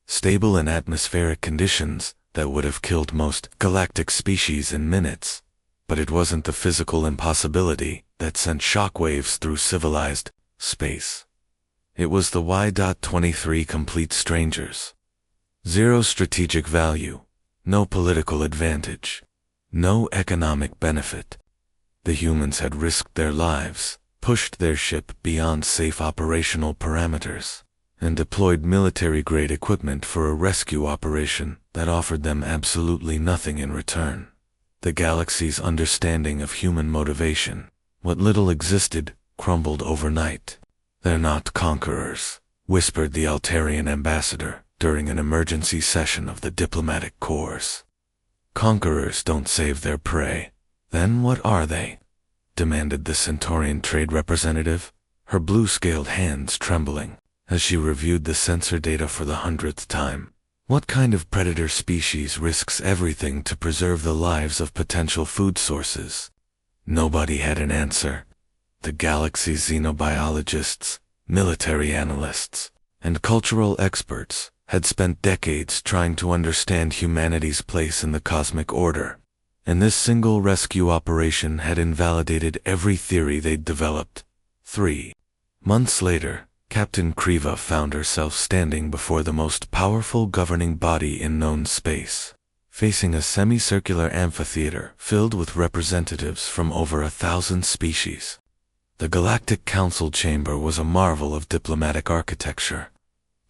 stable in atmospheric conditions that would have killed most galactic species in minutes. But it wasn't the physical impossibility that sent shockwaves through civilized space. It was the Y.23 complete strangers. Zero strategic value, no political advantage, no economic benefit. The humans had risked their lives, pushed their ship beyond safe operational parameters, and deployed military-grade equipment for a rescue operation that offered them absolutely nothing in return. The galaxy's understanding of human motivation, what little existed, crumbled overnight. "They're not conquerors," whispered the Altarian ambassador during an emergency session of the diplomatic corps. "Conquerors don't save their prey. Then what are they?" demanded the Centaurian trade representative, her blue-scaled hands trembling as she reviewed the sensor data for the 100th time. What kind of predator species risks everything to preserve the lives of potential food sources? Nobody had an answer. The galaxy's xenobiologists, military analysts, and cultural experts had spent decades trying to understand humanity's place in the cosmic order, and this single rescue operation had invalidated every theory they'd developed. 3 months later, Captain Kriva found herself standing before the most powerful governing body in known space, facing a semicircular amphitheater filled with representatives from over 1,000 species. The Galactic Council chamber was a marvel of diplomatic architecture,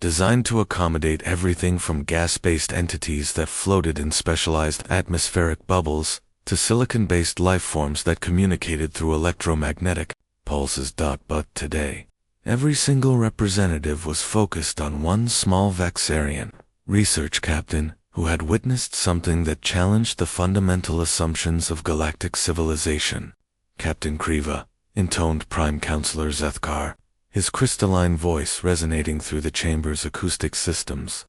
designed to accommodate everything from gas-based entities that floated in specialized atmospheric bubbles to silicon-based lifeforms that communicated through electromagnetic pulses. But today, every single representative was focused on one small Vaxarian research captain who had witnessed something that challenged the fundamental assumptions of galactic civilization. "Captain Kriva," intoned Prime Counselor Zethkar, his crystalline voice resonating through the chamber's acoustic systems.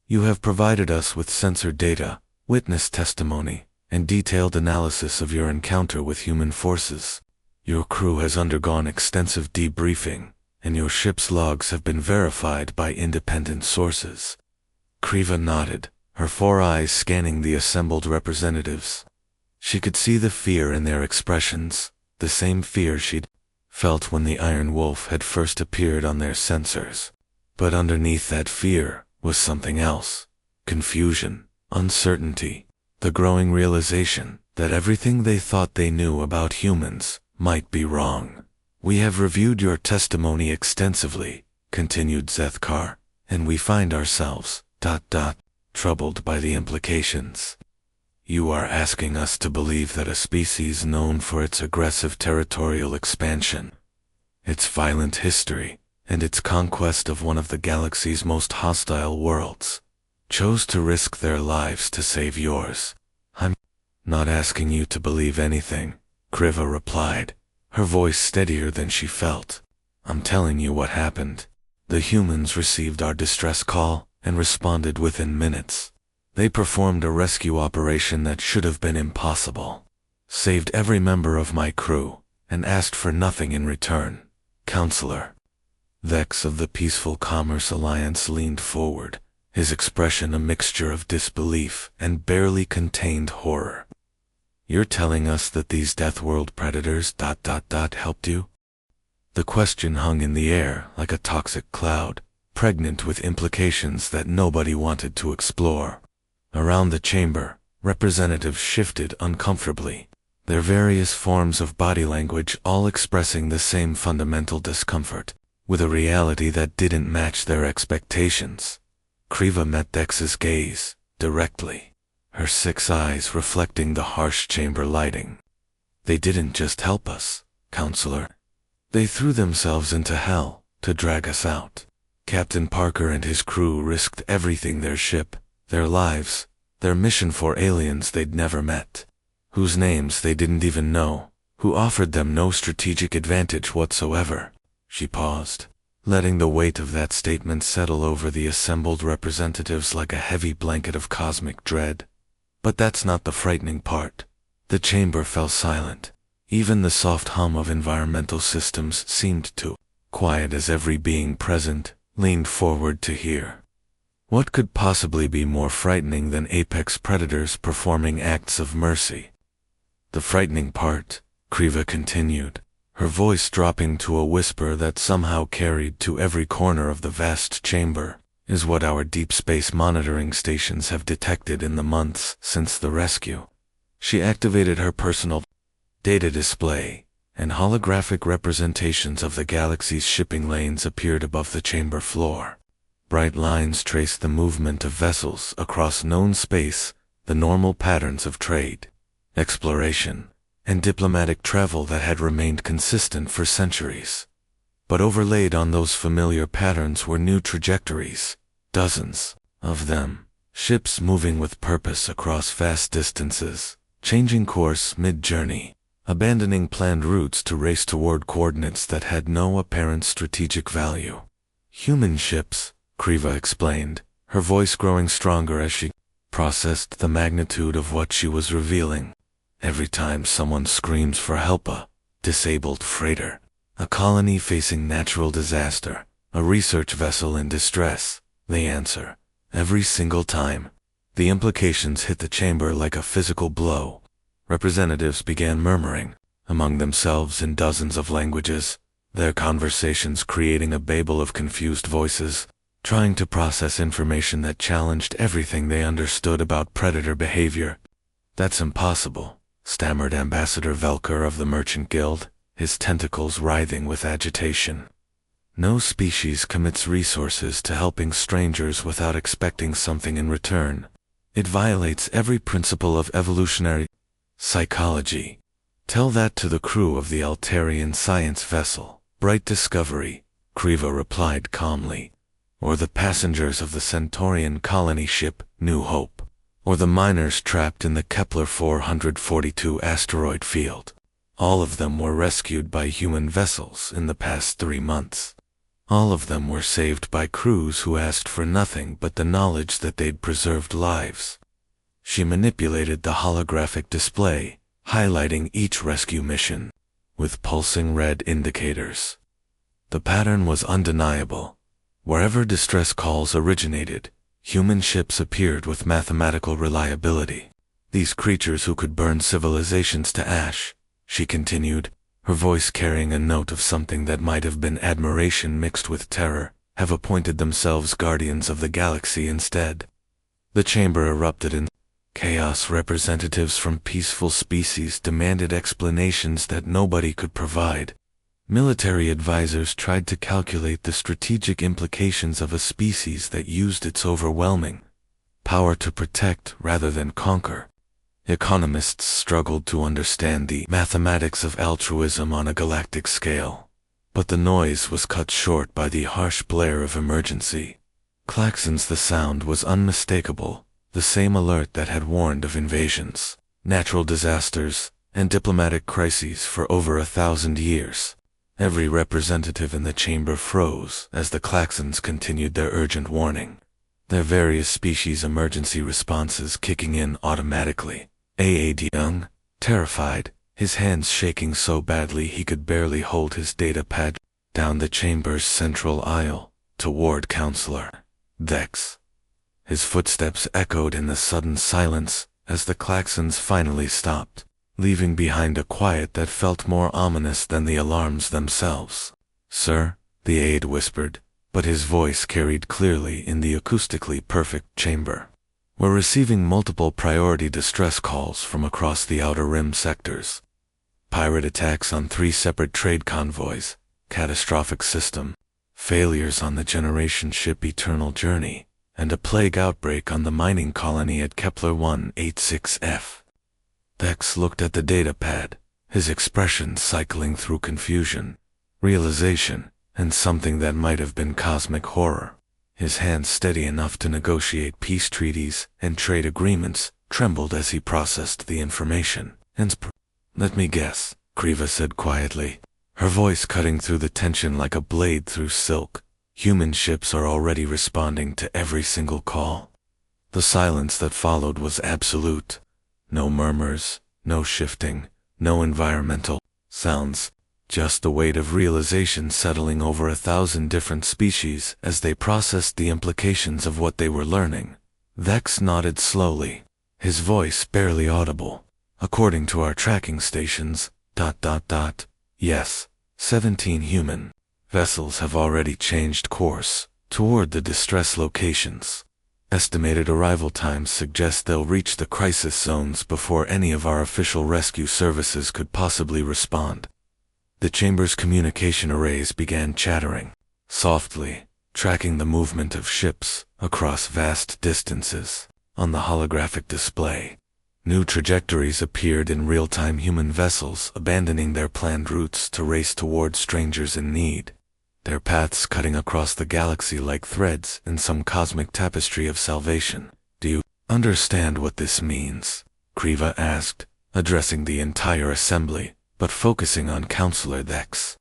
"You have provided us with sensor data, witness testimony, and detailed analysis of your encounter with human forces. Your crew has undergone extensive debriefing, and your ship's logs have been verified by independent sources." Kriva nodded, her 4 eyes scanning the assembled representatives. She could see the fear in their expressions, the same fear she'd felt when the Iron Wolf had first appeared on their sensors. But underneath that fear was something else: confusion, uncertainty, the growing realization that everything they thought they knew about humans might be wrong. "We have reviewed your testimony extensively," continued Zethkar, "and we find ourselves, troubled by the implications. You are asking us to believe that a species known for its aggressive territorial expansion, its violent history, and its conquest of one of the galaxy's most hostile worlds, chose to risk their lives to save yours." "I'm not asking you to believe anything," Kriva replied, her voice steadier than she felt. "I'm telling you what happened. The humans received our distress call and responded within minutes. They performed a rescue operation that should have been impossible, saved every member of my crew, and asked for nothing in return." Counselor Vex of the Peaceful Commerce Alliance leaned forward, his expression a mixture of disbelief and barely contained horror. "You're telling us that these Deathworld predators ... helped you?" The question hung in the air like a toxic cloud, pregnant with implications that nobody wanted to explore. Around the chamber, representatives shifted uncomfortably, their various forms of body language all expressing the same fundamental discomfort, with a reality that didn't match their expectations. Kriva met Dex's gaze, directly, her 6 eyes reflecting the harsh chamber lighting. "They didn't just help us, Counselor. They threw themselves into hell to drag us out. Captain Parker and his crew risked everything: their ship, their lives, their mission for aliens they'd never met, whose names they didn't even know, who offered them no strategic advantage whatsoever." She paused, letting the weight of that statement settle over the assembled representatives like a heavy blanket of cosmic dread. But that's not the frightening part. The chamber fell silent. Even the soft hum of environmental systems seemed to quiet as every being present leaned forward to hear. What could possibly be more frightening than apex predators performing acts of mercy? The frightening part, Kriva continued, her voice dropping to a whisper that somehow carried to every corner of the vast chamber, is what our deep space monitoring stations have detected in the months since the rescue. She activated her personal data display, and holographic representations of the galaxy's shipping lanes appeared above the chamber floor. Bright lines traced the movement of vessels across known space, the normal patterns of trade, exploration, and diplomatic travel that had remained consistent for centuries. But overlaid on those familiar patterns were new trajectories, dozens of them, ships moving with purpose across vast distances, changing course mid-journey, abandoning planned routes to race toward coordinates that had no apparent strategic value. Human ships, Kriva explained, her voice growing stronger as she processed the magnitude of what she was revealing. Every time someone screams for help, a disabled freighter, a colony facing natural disaster, a research vessel in distress, they answer. Every single time. The implications hit the chamber like a physical blow. Representatives began murmuring, among themselves in dozens of languages, their conversations creating a babel of confused voices, trying to process information that challenged everything they understood about predator behavior. "That's impossible," stammered Ambassador Velker of the Merchant Guild, his tentacles writhing with agitation. "No species commits resources to helping strangers without expecting something in return. It violates every principle of evolutionary psychology. Tell that to the crew of the Altarian science vessel, Bright Discovery," Kriva replied calmly, "or the passengers of the Centaurian colony ship, New Hope, or the miners trapped in the Kepler 442 asteroid field. All of them were rescued by human vessels in the past 3 months. All of them were saved by crews who asked for nothing but the knowledge that they'd preserved lives." She manipulated the holographic display, highlighting each rescue mission with pulsing red indicators. The pattern was undeniable. Wherever distress calls originated, human ships appeared with mathematical reliability. These creatures who could burn civilizations to ash, she continued, her voice carrying a note of something that might have been admiration mixed with terror, have appointed themselves guardians of the galaxy instead. The chamber erupted in chaos. Representatives from peaceful species demanded explanations that nobody could provide. Military advisors tried to calculate the strategic implications of a species that used its overwhelming power to protect rather than conquer. Economists struggled to understand the mathematics of altruism on a galactic scale. But the noise was cut short by the harsh blare of emergency. Klaxons. The sound was unmistakable, the same alert that had warned of invasions, natural disasters, and diplomatic crises for over 1,000 years. Every representative in the chamber froze as the klaxons continued their urgent warning, their various species emergency responses kicking in automatically. A.A.D. Young, terrified, his hands shaking so badly he could barely hold his data pad, down the chamber's central aisle, toward Counselor Vex. His footsteps echoed in the sudden silence as the klaxons finally stopped, leaving behind a quiet that felt more ominous than the alarms themselves. "Sir," the aide whispered, but his voice carried clearly in the acoustically perfect chamber. "We're receiving multiple priority distress calls from across the Outer Rim sectors. Pirate attacks on 3 separate trade convoys, catastrophic system failures on the generation ship Eternal Journey, and a plague outbreak on the mining colony at Kepler 186F. Vex looked at the datapad, his expression cycling through confusion, realization, and something that might have been cosmic horror. His hands, steady enough to negotiate peace treaties and trade agreements, trembled as he processed the information. "Let me guess," Kriva said quietly, her voice cutting through the tension like a blade through silk. "Human ships are already responding to every single call." The silence that followed was absolute. No murmurs, no shifting, No environmental sounds, just the weight of realization settling over 1,000 different species as they processed the implications of what they were learning. Vex nodded slowly, his voice barely audible. According to our tracking stations, ... Yes, 17 human vessels have already changed course toward the distress locations. Estimated arrival times suggest they'll reach the crisis zones before any of our official rescue services could possibly respond. The chamber's communication arrays began chattering softly, tracking the movement of ships across vast distances. On the holographic display, new trajectories appeared in real-time, human vessels abandoning their planned routes to race toward strangers in need, their paths cutting across the galaxy like threads in some cosmic tapestry of salvation. Do you understand what this means? Kriva asked, addressing the entire assembly, but focusing on Counselor Vex.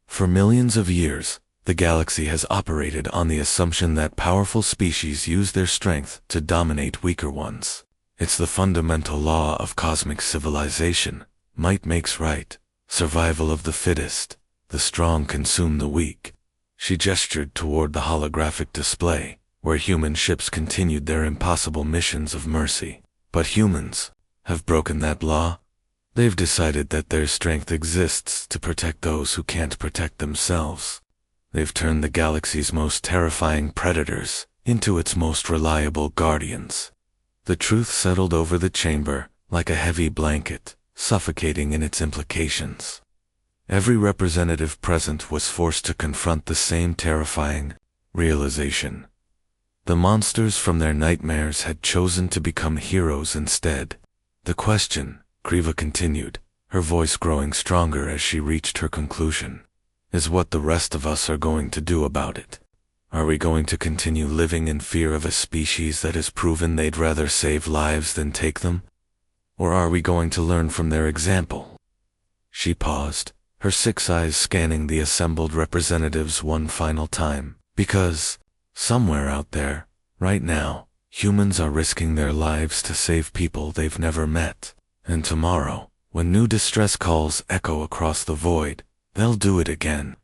For millions of years, the galaxy has operated on the assumption that powerful species use their strength to dominate weaker ones. It's the fundamental law of cosmic civilization. Might makes right. Survival of the fittest. The strong consume the weak. She gestured toward the holographic display, where human ships continued their impossible missions of mercy. But humans have broken that law. They've decided that their strength exists to protect those who can't protect themselves. They've turned the galaxy's most terrifying predators into its most reliable guardians. The truth settled over the chamber like a heavy blanket, suffocating in its implications. Every representative present was forced to confront the same terrifying realization. The monsters from their nightmares had chosen to become heroes instead. The question, Kriva continued, her voice growing stronger as she reached her conclusion, is what the rest of us are going to do about it. Are we going to continue living in fear of a species that has proven they'd rather save lives than take them? Or are we going to learn from their example? She paused, her 6 eyes scanning the assembled representatives one final time, because, somewhere out there, right now, humans are risking their lives to save people they've never met. And tomorrow, when new distress calls echo across the void, they'll do it again.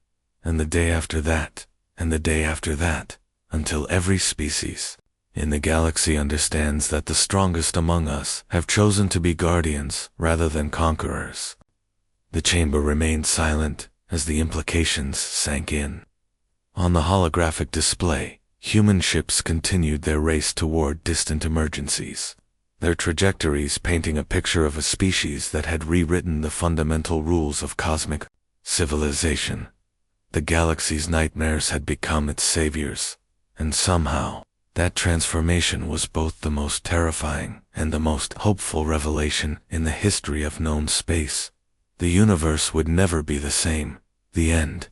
And the day after that, and the day after that, until every species in the galaxy understands that the strongest among us have chosen to be guardians rather than conquerors. The chamber remained silent as the implications sank in. On the holographic display, human ships continued their race toward distant emergencies, their trajectories painting a picture of a species that had rewritten the fundamental rules of cosmic civilization. The galaxy's nightmares had become its saviors, and somehow, that transformation was both the most terrifying and the most hopeful revelation in the history of known space. The universe would never be the same. The end.